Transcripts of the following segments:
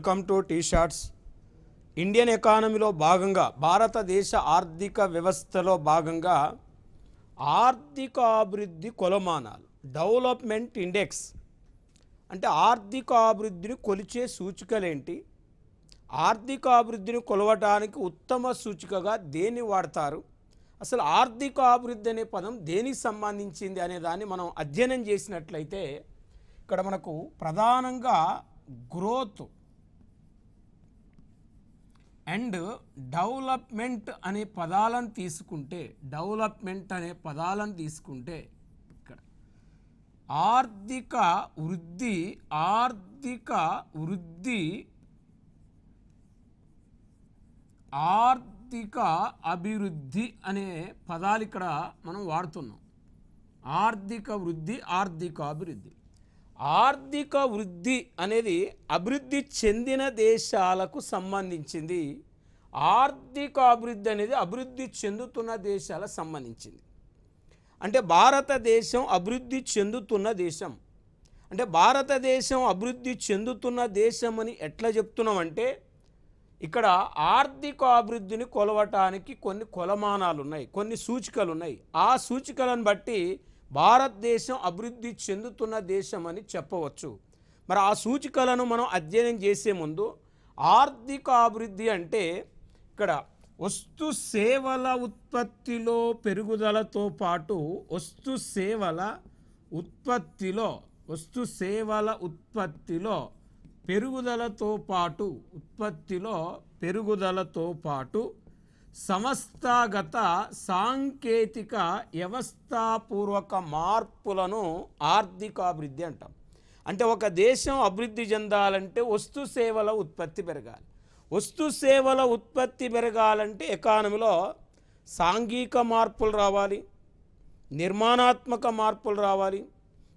Welcome to T shorts. Indian ఎకానమీలో భాగంగా భారతదేశ ఆర్థిక వ్యవస్థలో భాగంగా ఆర్థికాభివృద్ధి కొలమానాలు డెవలప్మెంట్ ఇండెక్స్ అంటే ఆర్థికాభివృద్ధిని కొలిచే సూచికలేంటి, ఆర్థికాభివృద్ధిని కొలవడానికి ఉత్తమ సూచికగా దేన్ని వాడతారు, అసలు ఆర్థికాభివృద్ధి అనే పదం దేనికి సంబంధించింది అనే దాన్ని మనం అధ్యయనం చేసినట్లయితే ఇక్కడ మనకు ప్రధానంగా గ్రోత్ అండ్ డెవలప్మెంట్ అనే పదాలను తీసుకుంటే ఇక్కడ ఆర్థిక అభివృద్ధి అనే పదాలు ఇక్కడ మనం వాడుతున్నాం. ఆర్థిక వృద్ధి అనేది అభివృద్ధి చెందిన దేశాలకు సంబంధించింది. ఆర్థిక అభివృద్ధి అనేది అభివృద్ధి చెందుతున్న దేశాలకు సంబంధించింది. అంటే భారతదేశం అభివృద్ధి చెందుతున్న దేశం. అంటే భారతదేశం అభివృద్ధి చెందుతున్న దేశం అని ఎట్లా చెప్తున్నామంటే ఇక్కడ ఆర్థిక అభివృద్ధిని కొలవటానికి కొన్ని కొలమానాలు ఉన్నాయి, కొన్ని సూచికలు ఉన్నాయి. ఆ సూచికలను బట్టి భారతదేశం అభివృద్ధి చెందుతున్న దేశం అని చెప్పవచ్చు. మరి ఆ సూచికలను మనం అధ్యయనం చేసే ముందు ఆర్థిక అభివృద్ధి అంటే ఇక్కడ వస్తు సేవల ఉత్పత్తిలో పెరుగుదలతో పాటు పెరుగుదలతో పాటు సంస్థాగత సాంకేతిక వ్యవస్థాపూర్వక మార్పులను ఆర్థికాభివృద్ధి అంటాం. అంటే ఒక దేశం అభివృద్ధి చెందాలంటే వస్తు సేవల ఉత్పత్తి పెరగాలి. వస్తు సేవల ఉత్పత్తి పెరగాలంటే ఎకానమీలో సాంఘిక మార్పులు రావాలి, నిర్మాణాత్మక మార్పులు రావాలి,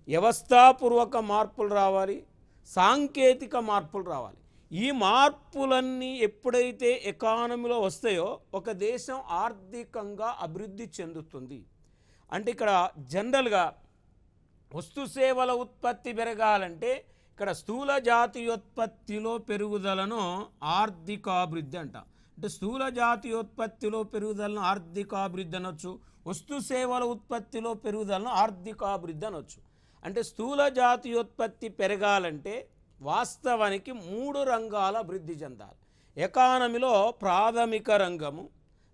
వ్యవస్థాపూర్వక మార్పులు రావాలి, సాంకేతిక మార్పులు రావాలి. ఈ మార్పులన్నీ ఎప్పుడైతే ఎకానమీలో వస్తాయో ఒక దేశం ఆర్థికంగా అభివృద్ధి చెందుతుంది. అంటే ఇక్కడ జనరల్గా వస్తు సేవల ఉత్పత్తి పెరగాలంటే ఇక్కడ స్థూల జాతీయోత్పత్తిలో పెరుగుదలను ఆర్థికాభివృద్ధి అంటాం. అంటే స్థూల జాతీయోత్పత్తిలో పెరుగుదలను ఆర్థికాభివృద్ధి అనొచ్చు, వస్తు సేవల ఉత్పత్తిలో పెరుగుదలను ఆర్థికాభివృద్ధి అనొచ్చు. అంటే స్థూల జాతీయోత్పత్తి పెరగాలంటే వాస్తవానికి 3 రంగాల అభివృద్ధి చెందాలి. ఎకానమీలో ప్రాథమిక రంగము,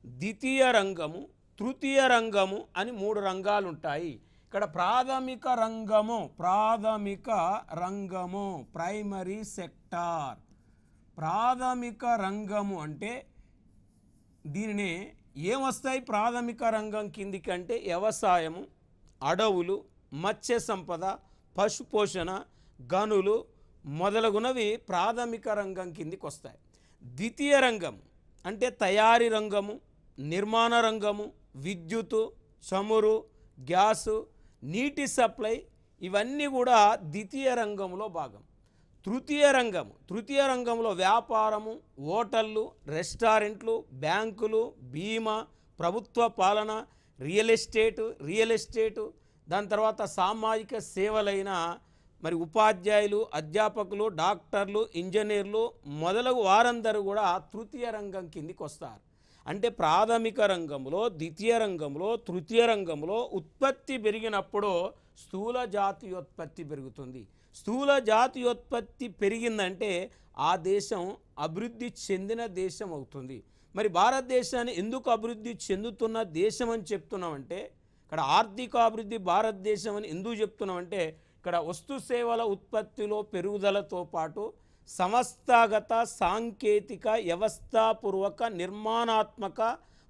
ద్వితీయ రంగము, తృతీయ రంగము అని 3 రంగాలు ఉంటాయి. ఇక్కడ ప్రాథమిక రంగము ప్రైమరీ సెక్టార్. ప్రాథమిక రంగము అంటే దీనిని ఏమొస్తాయి ప్రాథమిక రంగం కిందికి అంటే వ్యవసాయము, అడవులు, మత్స్య సంపద, పశుపోషణ, గనులు మొదలగునవి ప్రాథమిక రంగం కిందికి వస్తాయి. ద్వితీయ రంగం అంటే తయారీ రంగము, నిర్మాణ రంగము, విద్యుత్తు, చమురు, గ్యాసు, నీటి సప్లై ఇవన్నీ కూడా ద్వితీయ రంగంలో భాగం. తృతీయ రంగంలో వ్యాపారము, హోటళ్ళు, రెస్టారెంట్లు, బ్యాంకులు, బీమా, ప్రభుత్వ పాలన, రియల్ ఎస్టేటు, దాని తర్వాత సామాజిక సేవలైన మరి ఉపాధ్యాయులు, అధ్యాపకులు, డాక్టర్లు, ఇంజనీర్లు మొదలగు వారందరూ కూడా తృతీయ రంగం కిందికి వస్తారు. అంటే ప్రాథమిక రంగంలో, ద్వితీయ రంగంలో, తృతీయ రంగంలో ఉత్పత్తి పెరిగినప్పుడు స్థూల జాతీయోత్పత్తి పెరుగుతుంది. స్థూల జాతీయోత్పత్తి పెరిగిందంటే ఆ దేశం అభివృద్ధి చెందిన దేశం అవుతుంది. మరి భారతదేశాన్ని ఎందుకు అభివృద్ధి చెందుతున్న దేశం అని చెప్తున్నామంటే ఇక్కడ ఆర్థికాభివృద్ధి భారతదేశం అని ఎందుకు చెప్తున్నామంటే ఇక్కడ వస్తు సేవల ఉత్పత్తిలో పెరుగుదలతో పాటు సంస్థాగత సాంకేతిక వ్యవస్థాపూర్వక నిర్మాణాత్మక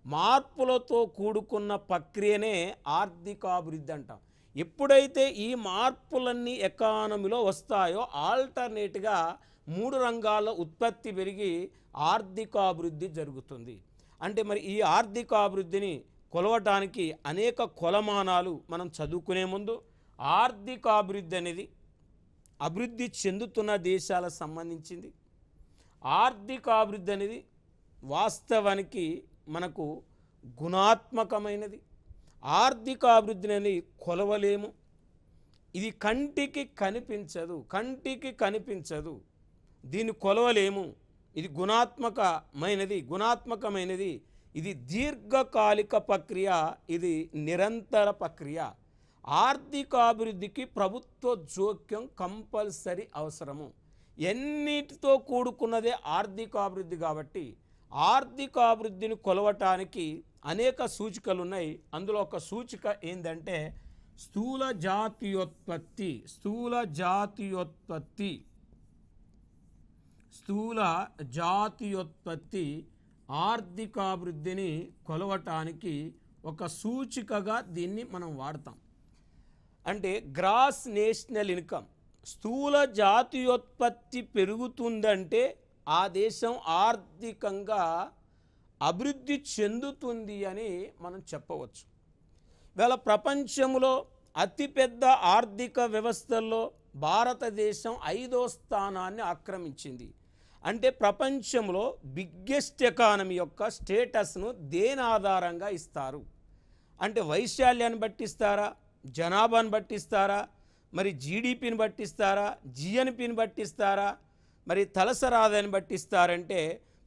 మార్పులతో కూడుకున్న ప్రక్రియనే ఆర్థికాభివృద్ధి అంటాం. ఎప్పుడైతే ఈ మార్పులన్నీ ఎకానమీలో వస్తాయో ఆల్టర్నేట్గా 3 రంగాల ఉత్పత్తి పెరిగి ఆర్థికాభివృద్ధి జరుగుతుంది. అంటే మరి ఈ ఆర్థికాభివృద్ధిని కొలవటానికి అనేక కొలమానాలు మనం చదువుకునే ముందు ఆర్థికాభివృద్ధి అనేది అభివృద్ధి చెందుతున్న దేశాలకు సంబంధించింది. ఆర్థికాభివృద్ధి అనేది వాస్తవానికి మనకు గుణాత్మకమైనది. ఆర్థికాభివృద్ధిని కొలవలేము. ఇది కంటికి కనిపించదు. దీన్ని కొలవలేము, ఇది గుణాత్మకమైనది, ఇది దీర్ఘకాలిక ప్రక్రియ, ఇది నిరంతర ప్రక్రియ. ఆర్థికాభివృద్ధికి ప్రభుత్వ జోక్యం కంపల్సరీ అవసరము. ఎన్నిటితో కూడుకున్నదే ఆర్థికాభివృద్ధి కాబట్టి ఆర్థికాభివృద్ధిని కొలవటానికి అనేక సూచికలు ఉన్నాయి. అందులో ఒక సూచిక ఏంటంటే స్థూల జాతీయోత్పత్తి ఆర్థికాభివృద్ధిని కొలవటానికి ఒక సూచికగా దీన్ని మనం వాడతాం. అంటే గ్రాస్ నేషనల్ ఇన్కమ్, స్థూల జాతీయోత్పత్తి పెరుగుతుందంటే ఆ దేశం ఆర్థికంగా అభివృద్ధి చెందుతుంది అని మనం చెప్పవచ్చు. ఇవాళ ప్రపంచంలో అతిపెద్ద ఆర్థిక వ్యవస్థల్లో భారతదేశం 5వ స్థానాన్ని ఆక్రమించింది. అంటే ప్రపంచంలో బిగ్గెస్ట్ ఎకానమీ యొక్క స్టేటస్ను దేని ఆధారంగా ఇస్తారు అంటే వైశాల్యాన్ని బట్టిస్తారా, జనాభాను బట్టిస్తారా, మరి జీడిపిని బట్టిస్తారా, జిఎన్పిని బట్టిస్తారా, మరి తలసరి ఆదాయాన్ని బట్టిస్తారంటే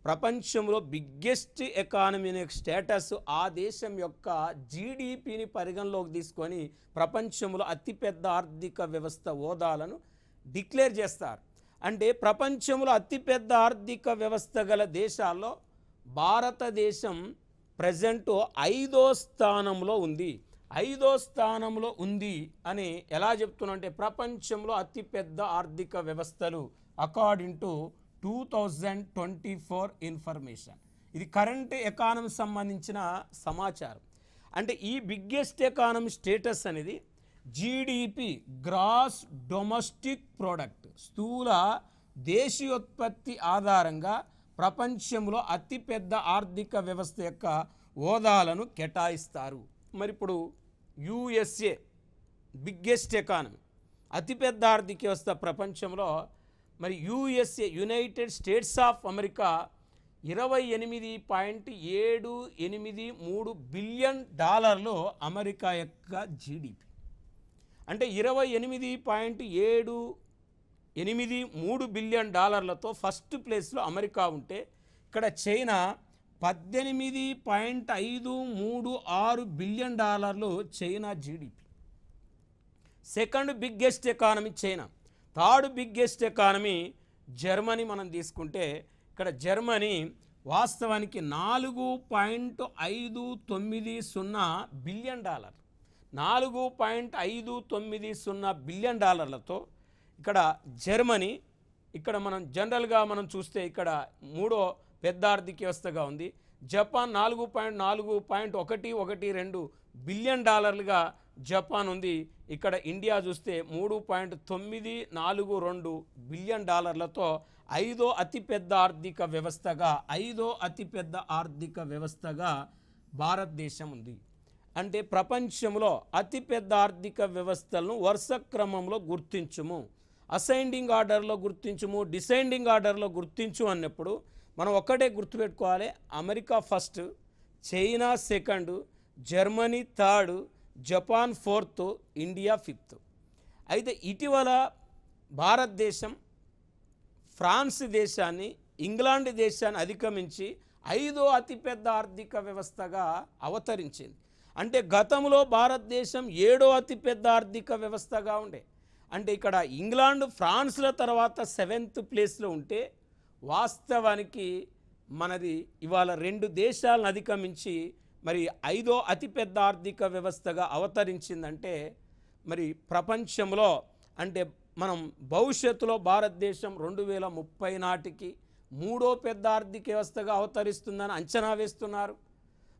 ప్రపంచంలో బిగ్గెస్ట్ ఎకానమీ స్టేటస్ ఆ దేశం యొక్క జీడిపిని పరిగణలోకి తీసుకొని ప్రపంచంలో అతిపెద్ద ఆర్థిక వ్యవస్థ హోదాలను డిక్లేర్ చేస్తారు. అంటే ప్రపంచంలో అతిపెద్ద ఆర్థిక వ్యవస్థ గల దేశాల్లో భారతదేశం ప్రజెంట్ 5వ స్థానంలో ఉంది. 5వ స్థానంలో ఉంది అని ఎలా చెప్తున్నా అంటే ప్రపంచంలో అతిపెద్ద ఆర్థిక వ్యవస్థలు అకార్డింగ్ టు 2024 ఇన్ఫర్మేషన్. ఇది కరెంట్ ఎకానమీ సంబంధించిన సమాచారం. అంటే ఈ బిగ్గెస్ట్ ఎకానమీ స్టేటస్ అనేది జీడిపి, గ్రాస్ డొమెస్టిక్ ప్రోడక్ట్, స్థూల దేశీయోత్పత్తి ఆధారంగా ప్రపంచంలో అతిపెద్ద ఆర్థిక వ్యవస్థ యొక్క హోదాలను కేటాయిస్తారు. మరి ఇప్పుడు యుఎస్ఏ బిగ్గెస్ట్ ఎకానమీ, అతిపెద్ద ఆర్థిక వ్యవస్థ ప్రపంచంలో. మరి USA, United states of America 28.783 billion డాలర్లు అమెరికా యొక్క జీడిపి. అంటే 28.783 బిలియన్ డాలర్లతో ఫస్ట్ ప్లేస్లో అమెరికా ఉంటే ఇక్కడ చైనా 18.536 బిలియన్ డాలర్లు China GDP. Second biggest economy China. Third biggest economy Germany. మనం తీసుకుంటే ఇక్కడ జర్మనీ వాస్తవానికి 4.590 బిలియన్ డాలర్, 4.590 బిలియన్ డాలర్లతో ఇక్కడ జర్మనీ, ఇక్కడ మనం జనరల్గా మనం చూస్తే ఇక్కడ 3వ పెద్ద ఆర్థిక వ్యవస్థగా ఉంది. జపాన్ 4.12 బిలియన్ డాలర్లుగా జపాన్ ఉంది. ఇక్కడ ఇండియా చూస్తే 3.942 బిలియన్ డాలర్లతో 5వ అతిపెద్ద ఆర్థిక వ్యవస్థగా భారతదేశం ఉంది. అంటే ప్రపంచంలో అతిపెద్ద ఆర్థిక వ్యవస్థలను వరుస క్రమంలో గుర్తించుము, అసెండింగ్ ఆర్డర్లో గుర్తించుము, డిసెండింగ్ ఆర్డర్లో గుర్తించు అన్నప్పుడు మనం ఒక్కటే గుర్తుపెట్టుకోవాలి. America first, China second, Germany third, Japan fourth, India fifth. అయితే ఇటీవల భారతదేశం ఫ్రాన్స్ దేశాన్ని, ఇంగ్లాండ్ దేశాన్ని అధిగమించి 5వ అతిపెద్ద ఆర్థిక వ్యవస్థగా అవతరించింది. అంటే గతంలో భారతదేశం 7వ అతిపెద్ద ఆర్థిక వ్యవస్థగా ఉండే. అంటే ఇక్కడ ఇంగ్లాండ్, ఫ్రాన్స్ల తర్వాత 7th ప్లేస్లో ఉంటే వాస్తవానికి మనది ఇవాళ 2 దేశాలను అధిగమించి మరి 5వ అతిపెద్ద ఆర్థిక వ్యవస్థగా అవతరించిందంటే మరి ప్రపంచంలో అంటే మనం భవిష్యత్తులో భారతదేశం 2030 నాటికి 3వ పెద్ద ఆర్థిక వ్యవస్థగా అవతరిస్తుందని అంచనా వేస్తున్నారు.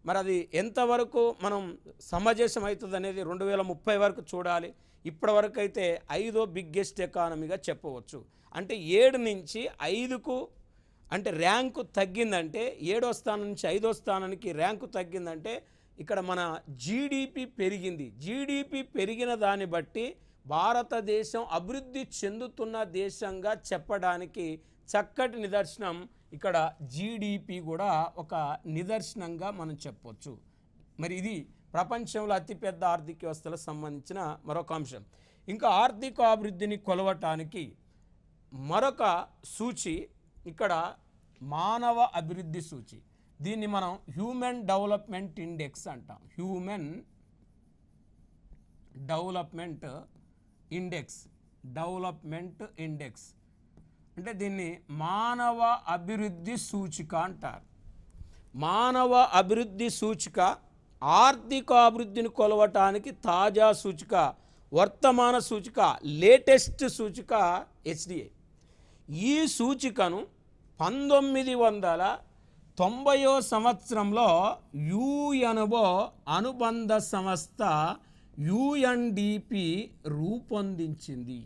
మరి అది ఎంతవరకు మనం సమంజసం అవుతుంది అనేది 2030 వరకు చూడాలి. ఇప్పటి వరకు అయితే 5వ బిగ్గెస్ట్ ఎకానమీగా చెప్పవచ్చు. అంటే 7 నుంచి 5కు అంటే ర్యాంకు తగ్గిందంటే 7వ స్థానం నుంచి 5వ స్థానానికి ర్యాంకు తగ్గిందంటే ఇక్కడ మన జీడిపి పెరిగింది. జీడిపి పెరిగిన దాన్ని బట్టి భారతదేశం అభివృద్ధి చెందుతున్న దేశంగా చెప్పడానికి చక్కటి నిదర్శనం ఇక్కడ జీడిపి కూడా ఒక నిదర్శనంగా మనం చెప్పవచ్చు. మరి ఇది ప్రపంచంలో అతిపెద్ద ఆర్థిక వ్యవస్థలకు సంబంధించిన మరొక అంశం. ఇంకా ఆర్థిక అభివృద్ధిని కొలవటానికి మరొక సూచి ఇక్కడ మానవ అభివృద్ధి సూచి. దీన్ని మనం హ్యూమన్ డెవలప్మెంట్ ఇండెక్స్ అంటాం. హ్యూమన్ డెవలప్మెంట్ ఇండెక్స్ అంటే దీన్ని మానవ అభివృద్ధి సూచిక అంటారు. మానవ అభివృద్ధి సూచిక ఆర్థికాభివృద్ధిని కొలవటానికి తాజా సూచిక, వర్తమాన సూచిక, లేటెస్ట్ సూచిక HDI. ఈ సూచికను 1990వ సంవత్సరంలో UNO అనుబంధ సంస్థ UNDP రూపొందించింది.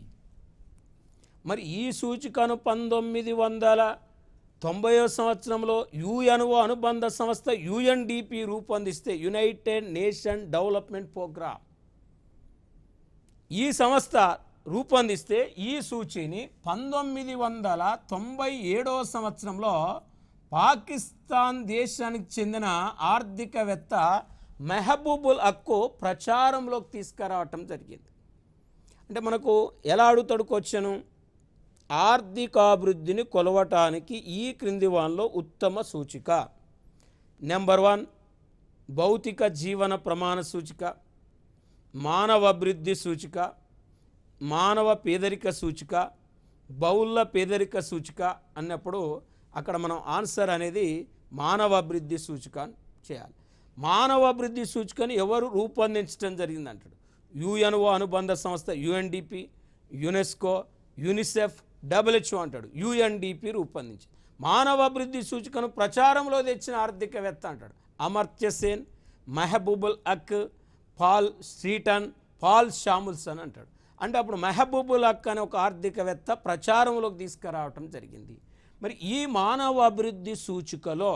మరి ఈ సూచికను 1990వ సంవత్సరంలో UNO అనుబంధ సంస్థ UNDP రూపొందిస్తే, యునైటెడ్ నేషన్ డెవలప్మెంట్ ప్రోగ్రామ్, ఈ సంస్థ రూపొందిస్తే ఈ సూచిని 1997వ సంవత్సరంలో పాకిస్తాన్ దేశానికి చెందిన ఆర్థికవేత్త మెహబూబుల్ హక్కు ప్రచారంలోకి తీసుకురావటం జరిగింది. అంటే మనకు ఎలా అడుగుతాడు క్వశ్చను, ఆర్థికాభివృద్ధిని కొలవటానికి ఈ క్రింది వానిలో ఉత్తమ సూచిక. నెంబర్ 1 భౌతిక జీవన ప్రమాణ సూచిక, మానవ అభివృద్ధి సూచిక, మానవ పేదరిక సూచిక, బహుళ పేదరిక సూచిక అన్నప్పుడు అక్కడ మనం ఆన్సర్ అనేది మానవ అభివృద్ధి సూచిక చేయాలి. మానవ అభివృద్ధి సూచికను ఎవరు రూపొందించడం జరిగింది అంటాడు. UNO అనుబంధ సంస్థ UNDP, యునెస్కో, యూనిసెఫ్, WHO అంటాడు. UNDP రూపొందించి మానవ అభివృద్ధి సూచికను ప్రచారంలో తెచ్చిన ఆర్థికవేత్త అంటాడు అమర్త్య సేన్, మెహబూబుల్ హక్, పాల్ స్ట్రీటన్, పాల్ షాముల్సన్ అంటాడు. అంటే అప్పుడు మెహబూబుల్ హక్ అనే ఒక ఆర్థికవేత్త ప్రచారంలోకి తీసుకురావటం జరిగింది. మరి ఈ మానవ అభివృద్ధి సూచికలో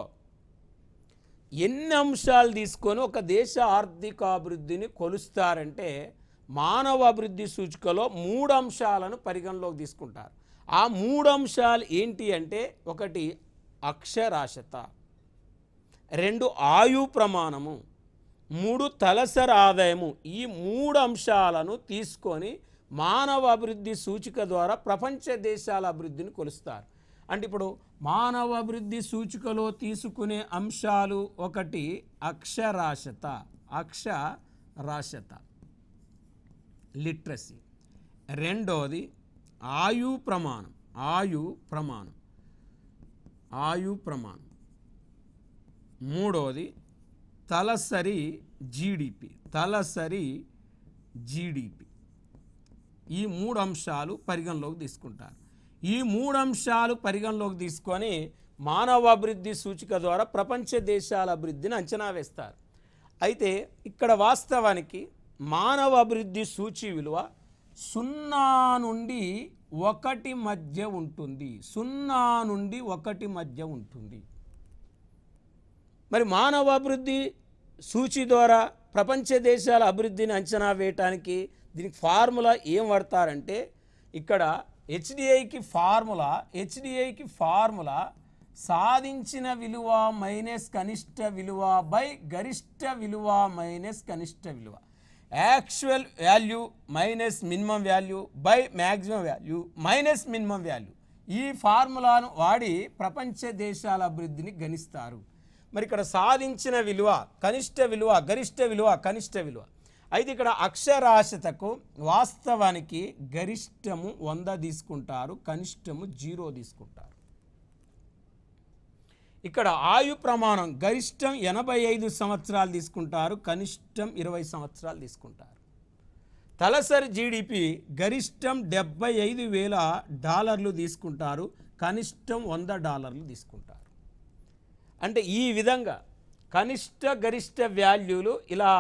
ఎన్ని అంశాలు తీసుకొని ఒక దేశ ఆర్థికాభివృద్ధిని కొలుస్తారంటే, మానవ అభివృద్ధి సూచికలో 3 అంశాలను పరిగణలోకి తీసుకుంటారు. ఆ 3 అంశాలు ఏంటి అంటే, 1 అక్షరాస్యత, 2 ఆయు ప్రమాణము, 3 తలసరి ఆదాయము. ఈ 3 అంశాలను తీసుకొని మానవ అభివృద్ధి సూచిక ద్వారా ప్రపంచ దేశాల అభివృద్ధిని కొలుస్తారు. అంటే ఇప్పుడు మానవ అభివృద్ధి సూచికలో తీసుకునే అంశాలు 1 అక్షరాస్యత, లిటరసీ. 2ది ఆయు ప్రమాణం. 3ది తలసరి జీడిపి. ఈ 3 అంశాలు పరిగణలోకి తీసుకుంటారు. ఈ 3 అంశాలు పరిగణలోకి తీసుకొని మానవ అభివృద్ధి సూచిక ద్వారా ప్రపంచ దేశాల అభివృద్ధిని అంచనా వేస్తారు. అయితే ఇక్కడ వాస్తవానికి మానవ అభివృద్ధి సూచి విలువ 0 నుండి 1 మధ్య ఉంటుంది. 0 నుండి 1 మధ్య ఉంటుంది. మరి మానవ అభివృద్ధి సూచి ద్వారా ప్రపంచ దేశాల అభివృద్ధిని అంచనా వేయటానికి దీనికి ఫార్ములా ఏం వాడతారంటే, ఇక్కడ HDIకి ఫార్ములా సాధించిన విలువ మైనస్ కనిష్ట విలువ బై గరిష్ట విలువ మైనస్ కనిష్ట విలువ, actual value minus minimum value by maximum value minus minimum value. ఈ ఫార్ములాను వాడి ప్రపంచ దేశాల అభివృద్ధిని గణిస్తారు. మరి ఇక్కడ సాధించిన విలువ కనిష్ట విలువ, గరిష్ట విలువ, కనిష్ట విలువ. అయితే ఇక్కడ అక్షరాస్యతకు వాస్తవానికి గరిష్టము 100 తీసుకుంటారు, కనిష్టము 0 తీసుకుంటారు. ఇక్కడ ఆయు ప్రమాణం గరిష్టం 85 సంవత్సరాలు తీసుకుంటారు, కనిష్టం 20 సంవత్సరాలు తీసుకుంటారు. తలసరి జీడిపి గరిష్టం $75,000 తీసుకుంటారు, కనిష్టం $100 తీసుకుంటారు. అంటే ఈ విధంగా కనిష్ట గరిష్ట వాల్యూలు ఇలా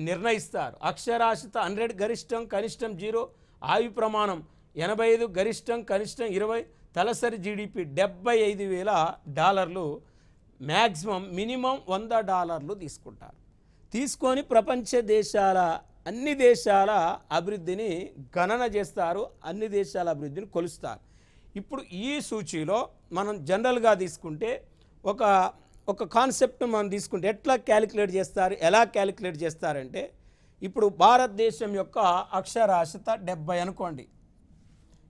నిర్ణయిస్తారు. అక్షరాస్యత 100 గరిష్టం, కనిష్టం 0, ఆయు ప్రమాణం 85 గరిష్టం, కనిష్టం 20, తలసరి జీడిపి $75,000, మ్యాక్సిమం మినిమం $100 తీసుకుంటారు. తీసుకొని ప్రపంచ దేశాల అన్ని దేశాల అభివృద్ధిని గణన చేస్తారు, అన్ని దేశాల అభివృద్ధిని కొలుస్తారు. ఇప్పుడు ఈ సూచీలో మనం జనరల్గా తీసుకుంటే ఒక కాన్సెప్ట్ మనం తీసుకుంటే ఎట్లా క్యాలిక్యులేట్ చేస్తారు, ఎలా క్యాలిక్యులేట్ చేస్తారంటే, ఇప్పుడు భారతదేశం యొక్క అక్షరాస్యత 70 అనుకోండి.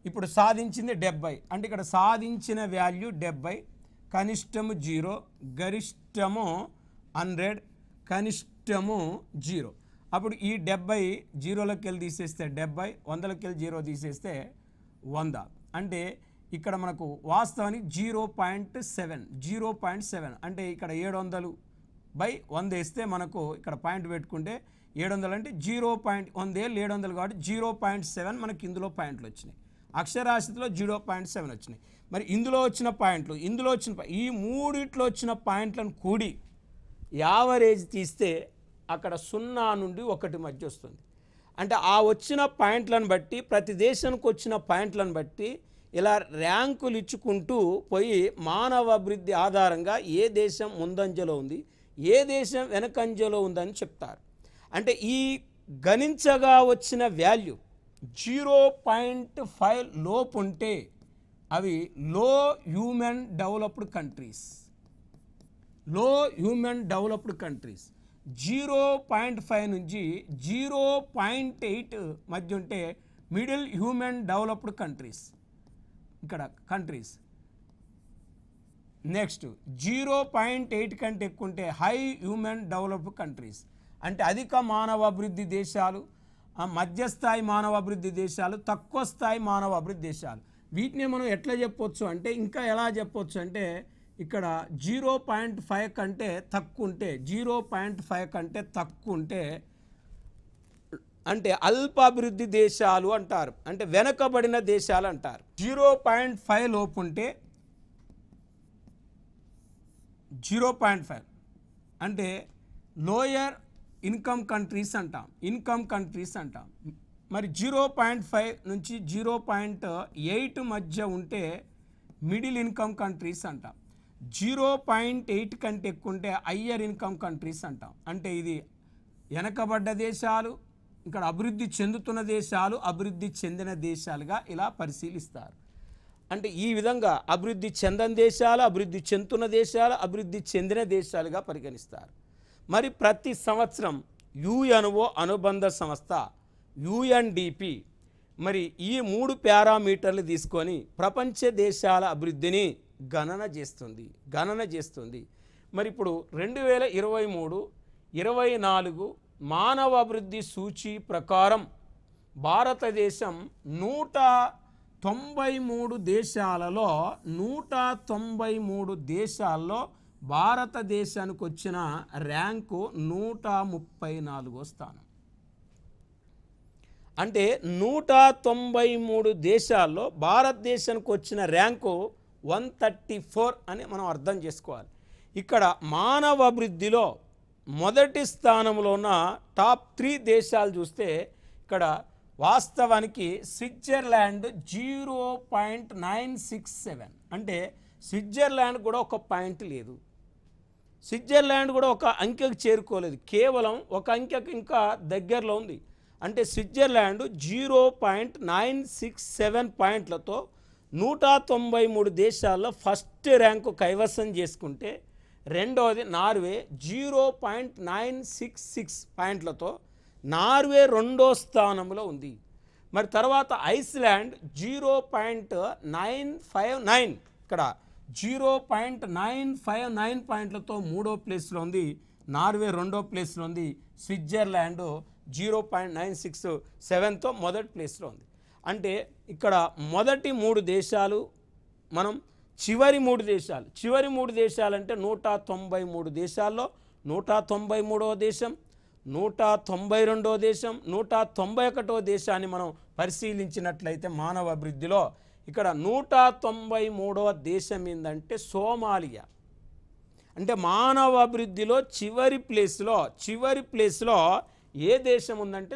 ఇప్పుడు సాధించింది 70, అంటే ఇక్కడ సాధించిన వాల్యూ 70, కనిష్టము 0, గరిష్టము 100, కనిష్టము 0. అప్పుడు ఈ 70 జీరోలోకి వెళ్ళి తీసేస్తే 70, 100లోకి వెళ్ళి 0 తీసేస్తే 100. అంటే ఇక్కడ మనకు వాస్తవానికి 0.7 అంటే ఇక్కడ 700/100 వేస్తే మనకు ఇక్కడ పాయింట్ పెట్టుకుంటే 700 అంటే 0.100 కాబట్టి 0.7 మనకి ఇందులో పాయింట్లు వచ్చినాయి. అక్షరాస్యతలో 0.7 వచ్చినాయి. మరి ఇందులో వచ్చిన పాయింట్లు, ఇందులో వచ్చిన ఈ మూడిట్లో వచ్చిన పాయింట్లను కూడి యావరేజ్ తీస్తే అక్కడ 0 నుండి 1 మధ్య వస్తుంది. అంటే ఆ వచ్చిన పాయింట్లను బట్టి, ప్రతి దేశానికి వచ్చిన పాయింట్లను బట్టి ఇలా ర్యాంకులు ఇచ్చుకుంటూ పోయి మానవ అభివృద్ధి ఆధారంగా ఏ దేశం ముందంజలో ఉంది, ఏ దేశం వెనకంజలో ఉందని చెప్తారు. అంటే ఈ గణించగా వచ్చిన వాల్యూ 0.5 లోపు ఉంటే అవి లో హ్యూమన్ డెవలప్డ్ కంట్రీస్. 0.5 నుంచి 0.8 మధ్య ఉంటే మిడిల్ హ్యూమన్ డెవలప్డ్ కంట్రీస్. ఇక్కడ కంట్రీస్. నెక్స్ట్ 0.8 కంటే ఎక్కువ ఉంటే హై హ్యూమన్ డెవలప్డ్ కంట్రీస్. అంటే అధిక మానవ అభివృద్ధి దేశాలు, మధ్యస్థాయి మానవ అభివృద్ధి దేశాలు, తక్కువ స్థాయి మానవ అభివృద్ధి దేశాలు. వీటిని మనం ఎట్లా చెప్పొచ్చు అంటే, ఇంకా ఎలా చెప్పొచ్చు అంటే, ఇక్కడ 0.5 కంటే తక్కువ ఉంటే, 0.5 కంటే తక్కువ ఉంటే అంటే అల్పాభివృద్ధి దేశాలు అంటారు, అంటే వెనకబడిన దేశాలు అంటారు. 0.5 లోపు ఉంటే 0.5 అంటే లోయర్ ఇన్కమ్ కంట్రీస్ అంటాం, మరి 0.5 నుంచి 0.8 మధ్య ఉంటే మిడిల్ ఇన్కమ్ కంట్రీస్ అంటాం. 0.8 కంటే ఎక్కువ ఉంటే హయ్యర్ ఇన్కమ్ కంట్రీస్ అంటాం. అంటే ఇది వెనకబడ్డ దేశాలు, ఇక్కడ అభివృద్ధి చెందుతున్న దేశాలు, అభివృద్ధి చెందిన దేశాలుగా ఇలా పరిశీలిస్తారు. అంటే ఈ విధంగా అభివృద్ధి చెందని దేశాలు, అభివృద్ధి చెందుతున్న దేశాలు, అభివృద్ధి చెందిన దేశాలుగా పరిగణిస్తారు. మరి ప్రతి సంవత్సరం యుఎన్ఓ అనుబంధ సంస్థ UNDP మరి ఈ 3 పారామీటర్లు తీసుకొని ప్రపంచ దేశాల అభివృద్ధిని గణన చేస్తుంది. మరి ఇప్పుడు 2023-24 మానవ అభివృద్ధి సూచి ప్రకారం భారతదేశం 193 దేశాలలో 193 దేశాల్లో భారతదేశానికి వచ్చిన ర్యాంకు 134వ స్థానం. అంటే 193 దేశాల్లో భారతదేశానికి వచ్చిన ర్యాంకు 134 అని మనం అర్థం చేసుకోవాలి. ఇక్కడ మానవ అభివృద్ధిలో మొదటి స్థానంలో ఉన్న టాప్ 3 దేశాలు చూస్తే ఇక్కడ వాస్తవానికి స్విట్జర్లాండ్ 0.967, అంటే స్విట్జర్లాండ్ కూడా ఒక పాయింట్ లేదు, స్విట్జర్లాండ్ కూడా ఒక అంకెకు చేరుకోలేదు, కేవలం ఒక అంకెకు ఇంకా దగ్గరలో ఉంది. అంటే స్విట్జర్లాండ్ 0.967 పాయింట్లతో 193 దేశాల్లో ఫస్ట్ ర్యాంకు కైవసం చేసుకుంటే, రెండవది నార్వే 0.966 పాయింట్లతో నార్వే 2వ స్థానంలో ఉంది. మరి తర్వాత ఐస్లాండ్ 0.959, ఇక్కడ 0.959 పాయింట్లతో 3వ ప్లేస్లో ఉంది, నార్వే 2వ ప్లేస్లో ఉంది, స్విట్జర్లాండ్ 0.967తో మొదటి ప్లేస్లో ఉంది. అంటే ఇక్కడ మొదటి 3 దేశాలు మనం, చివరి 3 దేశాలు అంటే 193 దేశాల్లో 193వ దేశం, 192వ దేశం, 191వ దేశాన్ని మనం పరిశీలించినట్లయితే మానవ అభివృద్ధిలో ఇక్కడ 193వ దేశం ఏంటంటే సోమాలియా. అంటే మానవ అభివృద్ధిలో చివరి ప్లేస్లో ఏ దేశం ఉందంటే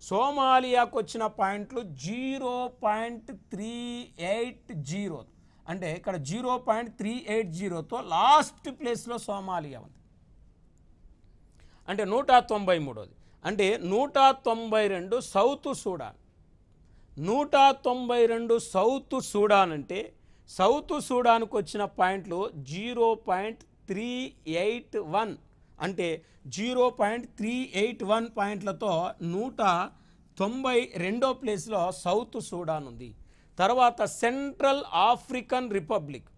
సోమాలియాకు వచ్చిన పాయింట్లు 0.380, అంటే ఇక్కడ 0.380తో లాస్ట్ ప్లేస్లో సోమాలియా ఉంది. అంటే 193ది. అంటే 192 సౌత్ సూడాన్, 192 సౌత్ సూడాన్ అంటే సౌత్ సూడాన్కు వచ్చిన పాయింట్లు 0.381, అంటే 0.381 పాయింట్లతో 92వ ప్లేస్లో సౌత్ సూడాన్ ఉంది. తర్వాత సెంట్రల్ ఆఫ్రికన్ రిపబ్లిక్.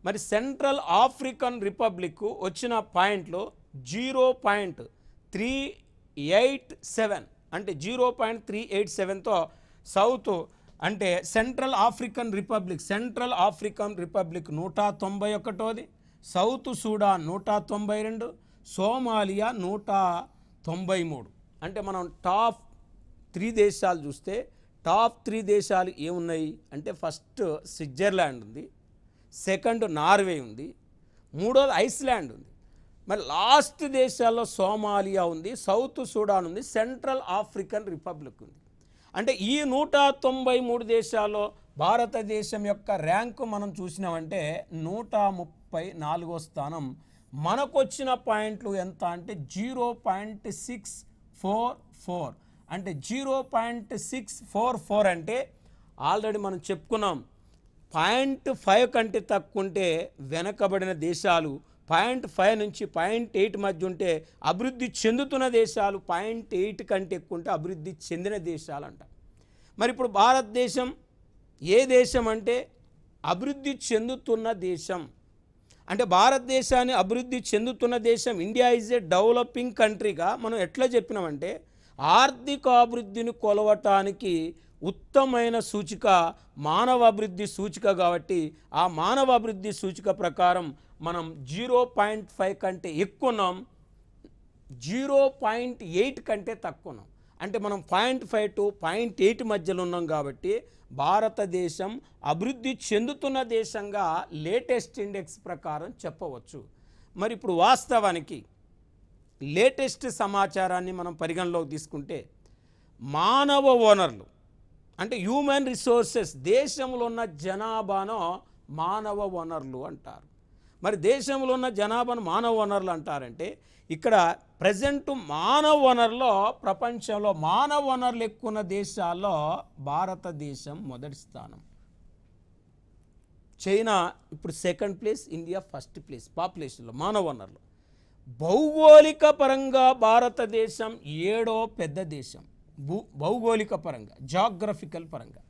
మరి సెంట్రల్ ఆఫ్రికన్ రిపబ్లిక్ వచ్చిన పాయింట్లు 0.387, అంటే 0.387తో సౌత్ అంటే సెంట్రల్ ఆఫ్రికన్ రిపబ్లిక్ 191ది, సౌత్ సూడాన్ 192, సోమాలియా 193. అంటే మనం టాప్ 3 దేశాలు చూస్తే టాప్ 3 దేశాలు ఏమున్నాయి అంటే ఫస్ట్ స్విట్జర్లాండ్ ఉంది, సెకండ్ నార్వే ఉంది, మూడోది ఐస్లాండ్ ఉంది. మరి లాస్ట్ దేశాల్లో సోమాలియా ఉంది, సౌత్ సూడాన్ ఉంది, సెంట్రల్ ఆఫ్రికన్ రిపబ్లిక్ ఉంది. అంటే ఈ 193 దేశాల్లో భారతదేశం యొక్క ర్యాంకు మనం చూసినామంటే 134వ స్థానం. మనకొచ్చిన పాయింట్లు ఎంత అంటే 0.644. అంటే 0.644 అంటే ఆల్రెడీ మనం చెప్పుకున్నాం. 0.5 కంటే తక్కువ ఉంటే వెనకబడిన దేశాలు, 0.5 నుంచి 0.8 మధ్య ఉంటే అభివృద్ధి చెందుతున్న దేశాలు, 0.8 కంటే ఎక్కువ ఉంటే అభివృద్ధి చెందిన దేశాలు అంట. మరి ఇప్పుడు భారతదేశం ఏ దేశం అంటే అభివృద్ధి చెందుతున్న దేశం. అంటే భారతదేశాన్ని అభివృద్ధి చెందుతున్న దేశం, ఇండియా ఈజ్ ఏ డెవలపింగ్ కంట్రీగా మనం ఎట్లా చెప్పినామంటే ఆర్థిక అభివృద్ధిని కొలవటానికి ఉత్తమైన సూచిక మానవ అభివృద్ధి సూచిక. కాబట్టి ఆ మానవ అభివృద్ధి సూచిక ప్రకారం మనం 0.5 కంటే ఎక్కువ ఉన్నాం, 0.8 కంటే తక్కువ ఉన్నాం. అంటే మనం 0.5 to 0.8 మధ్యలో ఉన్నాం. కాబట్టి భారతదేశం అభివృద్ధి చెందుతున్న దేశంగా లేటెస్ట్ ఇండెక్స్ ప్రకారం చెప్పవచ్చు. మరి ఇప్పుడు వాస్తవానికి లేటెస్ట్ సమాచారాన్ని మనం పరిగణలోకి తీసుకుంటే మానవ వనరులు అంటే హ్యూమన్ రిసోర్సెస్, దేశంలో ఉన్న జనాభాను మానవ వనరులు అంటారు. మరి దేశంలో ఉన్న జనాభాను మానవ వనరులు అంటారంటే ఇక్కడ ప్రజెంట్ మానవ వనరులో ప్రపంచంలో మానవ వనరులు ఎక్కువ ఉన్న దేశాల్లో భారతదేశం మొదటి స్థానం, చైనా ఇప్పుడు second place, India first place పాపులేషన్లో మానవ వనరులు. భౌగోళిక పరంగా భారతదేశం 7వ పెద్ద దేశం. భౌగోళిక పరంగా, జాగ్రఫికల్ పరంగా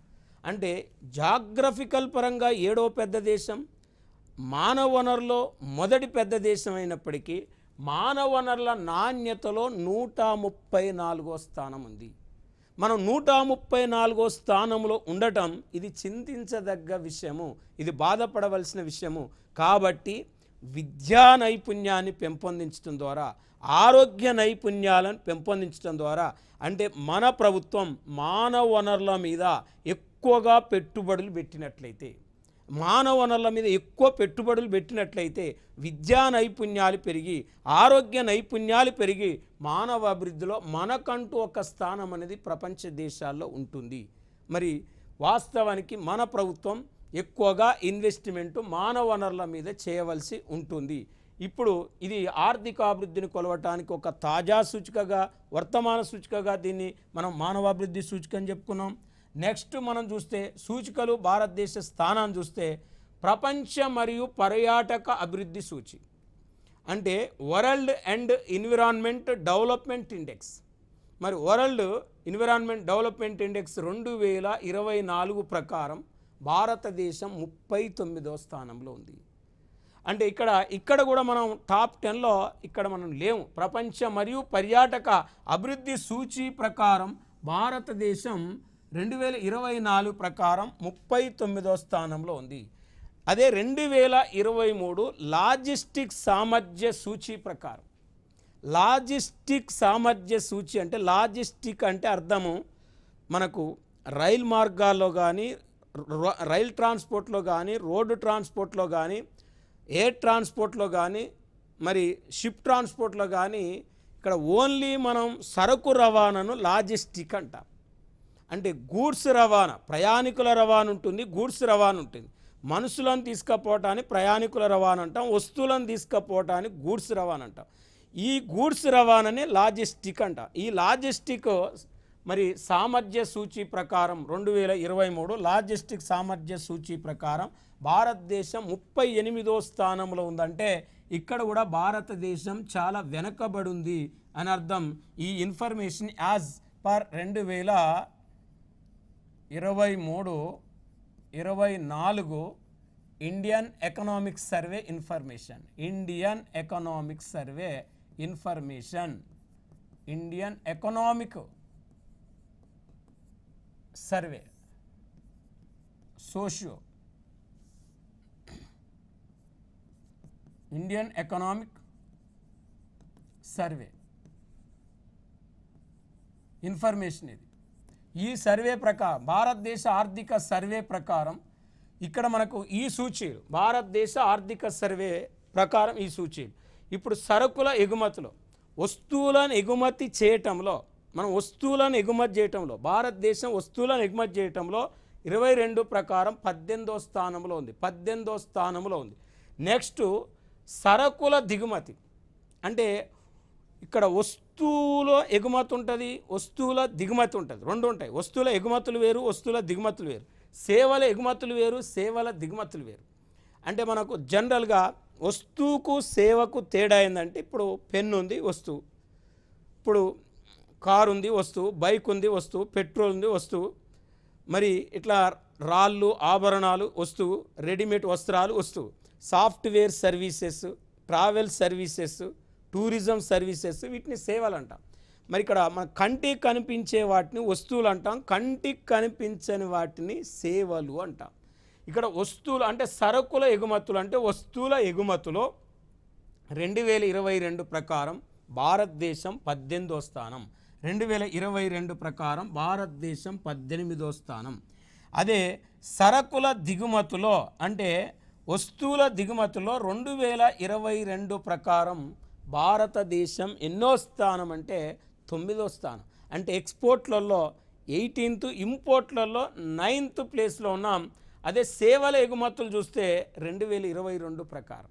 అంటే జాగ్రఫికల్ పరంగా 7వ పెద్ద దేశం, మానవ వనరులో మొదటి పెద్ద దేశం అయినప్పటికీ మానవ వనరుల నాణ్యతలో 134వ స్థానం ఉంది. మనం 134వ స్థానంలో ఉండటం ఇది చింతించదగ్గ విషయము, ఇది బాధపడవలసిన విషయము. కాబట్టి విద్యా నైపుణ్యాన్ని పెంపొందించడం ద్వారా, ఆరోగ్య నైపుణ్యాలను పెంపొందించడం ద్వారా, అంటే మన ప్రభుత్వం మానవ వనరుల మీద ఎక్కువగా పెట్టుబడులు పెట్టినట్లయితే, మానవ వనరుల మీద ఎక్కువ పెట్టుబడులు పెట్టినట్లయితే విద్యా నైపుణ్యాలు పెరిగి, ఆరోగ్య నైపుణ్యాలు పెరిగి మానవ అభివృద్ధిలో మనకంటూ ఒక స్థానం అనేది ప్రపంచ దేశాల్లో ఉంటుంది. మరి వాస్తవానికి మన ప్రభుత్వం ఎక్కువగా ఇన్వెస్ట్మెంట్ మానవ వనరుల మీద చేయవలసి ఉంటుంది. ఇప్పుడు ఇది ఆర్థిక అభివృద్ధిని కొలవటానికి ఒక తాజా సూచికగా, వర్తమాన సూచికగా దీన్ని మనం మానవాభివృద్ధి సూచిక అని చెప్పుకున్నాం. నెక్స్ట్ మనం చూస్తే సూచికలు భారతదేశ స్థానాన్ని చూస్తే ప్రపంచ మరియు పర్యాటక అభివృద్ధి సూచి అంటే world and environment development index. మరి వరల్డ్ ఎన్విరాన్మెంట్ డెవలప్మెంట్ ఇండెక్స్ 2024 ప్రకారం భారతదేశం 39వ స్థానంలో ఉంది. అంటే ఇక్కడ కూడా మనం టాప్ 10లో ఇక్కడ మనం లేము. ప్రపంచ మరియు పర్యాటక అభివృద్ధి సూచి ప్రకారం భారతదేశం 2024 ప్రకారం 39వ స్థానంలో ఉంది. అదే 2023 లాజిస్టిక్ సామర్థ్య సూచి ప్రకారం, లాజిస్టిక్ సామర్థ్య సూచి అంటే లాజిస్టిక్ అంటే అర్థము మనకు రైలు మార్గాల్లో కానీ, రైల్ ట్రాన్స్పోర్ట్లో కానీ, రోడ్డు ట్రాన్స్పోర్ట్లో కానీ, ఎయిర్ ట్రాన్స్పోర్ట్లో కానీ, మరి షిప్ ట్రాన్స్పోర్ట్లో కానీ ఇక్కడ ఓన్లీ మనం సరుకు రవాణాను లాజిస్టిక్ అంటాం. అంటే గూడ్స్ రవాణా, ప్రయాణికుల రవాణా ఉంటుంది, గూడ్స్ రవాణా ఉంటుంది. మనుషులను తీసుకుపోవటానికి ప్రయాణికుల రవాణా అంటాం, వస్తువులను తీసుకుపోవటానికి గూడ్స్ రవాణా అంటాం. ఈ గూడ్స్ రవాణానే లాజిస్టిక్ అంట. ఈ లాజిస్టిక్ మరి సామర్థ్య సూచి ప్రకారం 2023 లాజిస్టిక్ సామర్థ్య సూచి ప్రకారం భారతదేశం 38వ స్థానంలో ఉందంటే ఇక్కడ కూడా భారతదేశం చాలా వెనకబడి ఉంది అని అర్థం. ఈ information as per 2023-24 Indian economic survey information, Indian economic survey information, Indian economic survey socio, Indian economic survey information ఇది. ఈ సర్వే ప్రకారం, భారతదేశ ఆర్థిక సర్వే ప్రకారం ఇక్కడ మనకు ఈ సూచీలు, భారతదేశ ఆర్థిక సర్వే ప్రకారం ఈ సూచీలు. ఇప్పుడు సరుకుల ఎగుమతులు, వస్తువులను ఎగుమతి చేయటంలో, మనం వస్తువులను ఎగుమతి చేయటంలో, భారతదేశం వస్తువులను ఎగుమతి చేయటంలో 22 ప్రకారం 18వ స్థానంలో ఉంది, 18వ స్థానంలో ఉంది. నెక్స్ట్ సరుకుల దిగుమతి, అంటే ఇక్కడ వస్తువుల ఎగుమతి ఉంటుంది, వస్తువుల దిగుమతి ఉంటుంది, రెండు ఉంటాయి. వస్తువుల ఎగుమతులు వేరు, వస్తువుల దిగుమతులు వేరు. సేవల ఎగుమతులు వేరు, సేవల దిగుమతులు వేరు. అంటే మనకు జనరల్గా వస్తువుకు సేవకు తేడా ఏంటంటే, ఇప్పుడు పెన్ను ఉంది వస్తువు, ఇప్పుడు కారు ఉంది వస్తువు, బైక్ ఉంది వస్తువు, పెట్రోల్ ఉంది వస్తువు, మరి ఇట్లా రాళ్ళు ఆభరణాలు వస్తువు, రెడీమేడ్ వస్త్రాలు వస్తువు, software services, travel services, tourism services, వీటిని సేవలు అంటాం. మరి ఇక్కడ మన కంటికి కనిపించే వాటిని వస్తువులు అంటాం, కంటికి కనిపించని వాటిని సేవలు అంటాం. ఇక్కడ వస్తువులు అంటే సరుకుల ఎగుమతులు, అంటే వస్తువుల ఎగుమతులో 2022 ప్రకారం భారతదేశం 18వ స్థానం, 2022 ప్రకారం భారతదేశం 18వ స్థానం. అదే సరుకుల దిగుమతులో, అంటే వస్తువుల దిగుమతులో 2022 ప్రకారం భారతదేశం ఎన్నో స్థానం అంటే 9వ స్థానం. అంటే ఎక్స్పోర్ట్లలో 18th, ఇంపోర్ట్లలో 9th ప్లేస్లో ఉన్నాం. అదే సేవల ఎగుమతులు చూస్తే 2022 ప్రకారం,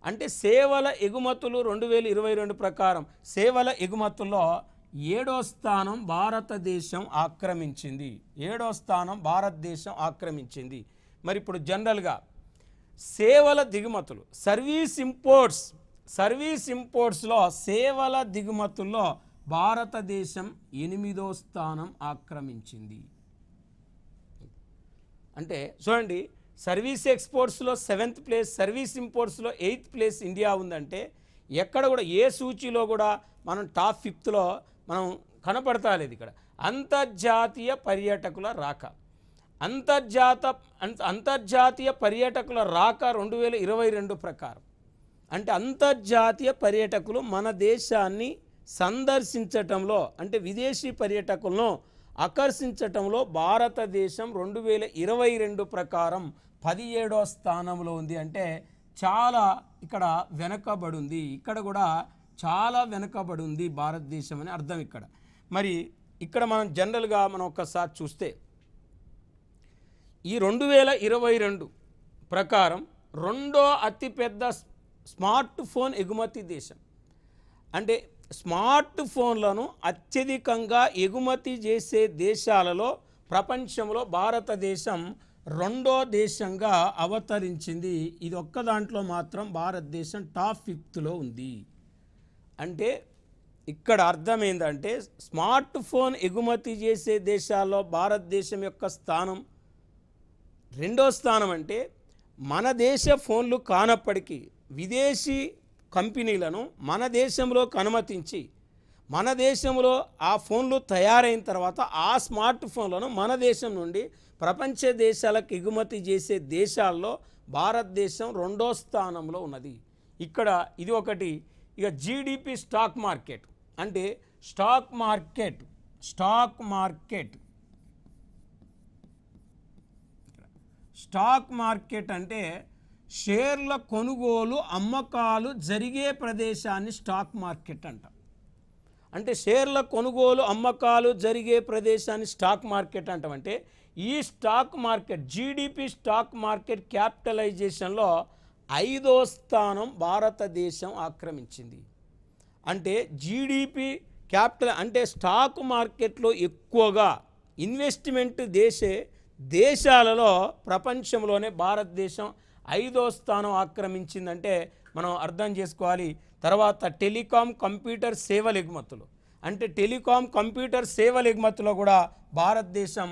అంటే సేవల ఎగుమతులు 2022 ప్రకారం సేవల ఎగుమతుల్లో 7వ స్థానం భారతదేశం ఆక్రమించింది, 7వ స్థానం భారతదేశం ఆక్రమించింది. మరి ఇప్పుడు జనరల్గా సేవల దిగుమతులు, సర్వీస్ ఇంపోర్ట్స్లో సేవల దిగుమతుల్లో భారతదేశం 8వ స్థానం ఆక్రమించింది. అంటే చూడండి, సర్వీస్ ఎక్స్పోర్ట్స్లో 7th ప్లేస్, సర్వీస్ ఇంపోర్ట్స్లో 8th ప్లేస్ ఇండియా ఉందంటే, ఎక్కడ కూడా ఏ సూచీలో కూడా మనం టాప్ 5thలో మనం కనపడతాలేదు. ఇక్కడ అంతర్జాతీయ పర్యాటకుల రాక, అంతర్జాతీయ పర్యాటకుల రాక 2022 ప్రకారం, అంటే అంతర్జాతీయ పర్యాటకులు మన దేశాన్ని సందర్శించటంలో, అంటే విదేశీ పర్యాటకులను ఆకర్షించటంలో భారతదేశం 2022 ప్రకారం 17వ స్థానంలో ఉంది. అంటే చాలా ఇక్కడ వెనకబడి ఉంది, ఇక్కడ కూడా చాలా వెనకబడి ఉంది భారతదేశం అని అర్థం ఇక్కడ. మరి ఇక్కడ మనం జనరల్గా మనం ఒక్కసారి చూస్తే ఈ 2022 ప్రకారం రెండో అతిపెద్ద స్మార్ట్ ఫోన్ ఎగుమతి దేశం, అంటే స్మార్ట్ ఫోన్లను అత్యధికంగా ఎగుమతి చేసే దేశాలలో ప్రపంచంలో భారతదేశం రెండో దేశంగా అవతరించింది. ఇది ఒక్క దాంట్లో మాత్రం భారతదేశం టాప్ 5thలో ఉంది. అంటే ఇక్కడ అర్థం ఏంటంటే, స్మార్ట్ ఫోన్ ఎగుమతి చేసే దేశాల్లో భారతదేశం యొక్క స్థానం 2వ స్థానం. అంటే మన దేశ ఫోన్లు కానప్పటికీ విదేశీ కంపెనీలను మన దేశంలోకి అనుమతించి, మన దేశంలో ఆ ఫోన్లు తయారైన తర్వాత ఆ స్మార్ట్ ఫోన్లను మన దేశం నుండి ప్రపంచ దేశాలకు ఎగుమతి చేసే దేశాల్లో భారతదేశం 2వ స్థానంలో ఉన్నది. ఇక్కడ ఇది ఒకటి. ఇక జీడిపి స్టాక్ మార్కెట్, అంటే స్టాక్ మార్కెట్ అంటే షేర్ల కొనుగోలు అమ్మకాలు జరిగే ప్రదేశాన్ని స్టాక్ మార్కెట్ అంటాం. అంటే షేర్ల కొనుగోలు అమ్మకాలు జరిగే ప్రదేశాన్ని స్టాక్ మార్కెట్ అంటాం. అంటే ఈ stock market, GDP stock market క్యాపిటలైజేషన్లో 5వ స్థానం భారతదేశం ఆక్రమించింది. అంటే జీడిపి క్యాపిటల్, అంటే స్టాక్ మార్కెట్లో ఎక్కువగా ఇన్వెస్ట్మెంట్ దేశాలలో ప్రపంచంలోనే భారతదేశం 5వ స్థానం ఆక్రమించిందంటే మనం అర్థం చేసుకోవాలి. తర్వాత టెలికాం, కంప్యూటర్ సేవల ఎగుమతులు, అంటే టెలికాం కంప్యూటర్ సేవల ఎగుమతిలో కూడా భారతదేశం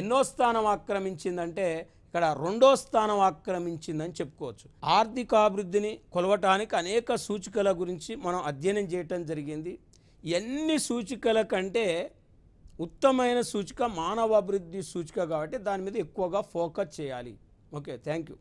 ఎన్నో స్థానం ఆక్రమించిందంటే ఇక్కడ 2వ స్థానం ఆక్రమించిందని చెప్పుకోవచ్చు. ఆర్థికాభివృద్ధిని కొలవటానికి అనేక సూచికల గురించి మనం అధ్యయనం చేయటం జరిగింది. ఎన్ని సూచికల కంటే ఉత్తమమైన సూచిక మానవ అభివృద్ధి సూచిక కాబట్టి దాని మీద ఎక్కువగా ఫోకస్ చేయాలి. Okay, thank you.